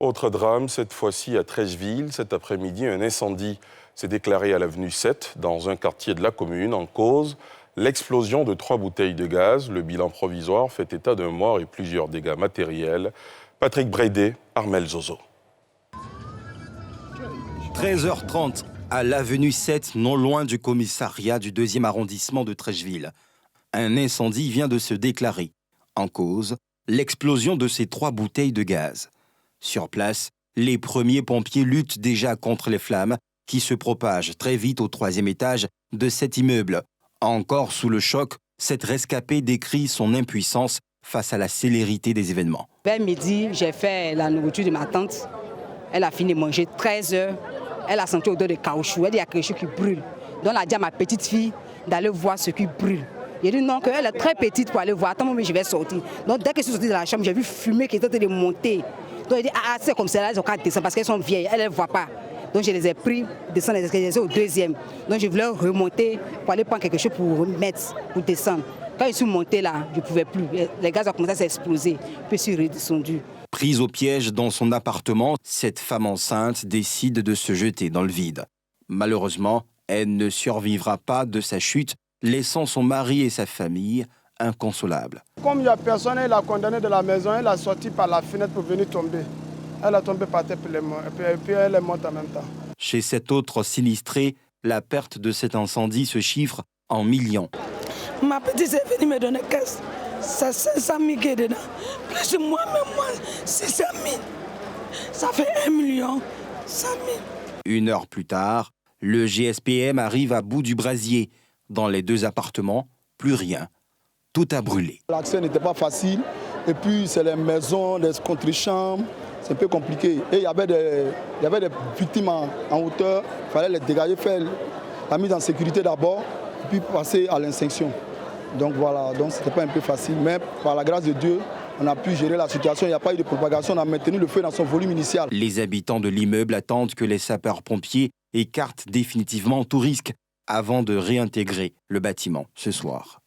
Autre drame, cette fois-ci à Treichville. Cet après-midi, un incendie s'est déclaré à l'avenue 7, dans un quartier de la commune. En cause, l'explosion de 3 bouteilles de gaz. Le bilan provisoire fait état d'un mort et plusieurs dégâts matériels. Patrick Brédé, Armel Zozo. 13h30 à l'avenue 7, non loin du commissariat du 2e arrondissement de Treichville. Un incendie vient de se déclarer. En cause, l'explosion de ces 3 bouteilles de gaz. Sur place, les premiers pompiers luttent déjà contre les flammes qui se propagent très vite au 3e étage de cet immeuble. Encore sous le choc, cette rescapée décrit son impuissance face à la célérité des événements. Vers midi, j'ai fait la nourriture de ma tante. Elle a fini de manger 13h. Elle a senti odeur de caoutchouc. Elle dit qu'il y a quelque chose qui brûle. Donc elle a dit à ma petite fille d'aller voir ce qui brûle. J'ai dit non, qu'elle est très petite pour aller voir. Attends, mais je vais sortir. Donc dès que je suis sortie de la chambre, j'ai vu fumer qui était en train de monter. Donc j'ai dit, c'est comme ça, elles ont qu'à descendre parce qu'elles sont vieilles, elles ne voient pas. Donc je les ai pris, descendre les escaliers au 2e. Donc je voulais remonter pour aller prendre quelque chose pour mettre, pour descendre. Quand je suis montée là, je ne pouvais plus. Les gaz ont commencé à s'exploser. Puis je suis redescendue. Prise au piège dans son appartement, cette femme enceinte décide de se jeter dans le vide. Malheureusement, elle ne survivra pas de sa chute, laissant son mari et sa famille inconsolables. Comme il n'y a personne, elle a condamné de la maison, elle a sorti par la fenêtre pour venir tomber. Elle a tombé par terre et puis elle est morte en même temps. Chez cet autre sinistré, la perte de cet incendie se chiffre en millions. Ma petite est venue me donner caisse. Ça 500 000 qui est dedans. Plus moi-même, 600 000. Ça fait 1 million 100 000. 1 heure plus tard, le GSPM arrive à bout du brasier. Dans les 2 appartements, plus rien. Tout a brûlé. L'accès n'était pas facile. Et puis, c'est les maisons, les contre-chambres. C'est un peu compliqué. Et il y avait des victimes en hauteur. Il fallait les dégager, faire la mise en sécurité d'abord, puis passer à l'extinction. Donc voilà, ce n'était pas un peu facile. Mais par la grâce de Dieu, on a pu gérer la situation. Il n'y a pas eu de propagation. On a maintenu le feu dans son volume initial. Les habitants de l'immeuble attendent que les sapeurs-pompiers écartent définitivement tout risque avant de réintégrer le bâtiment ce soir.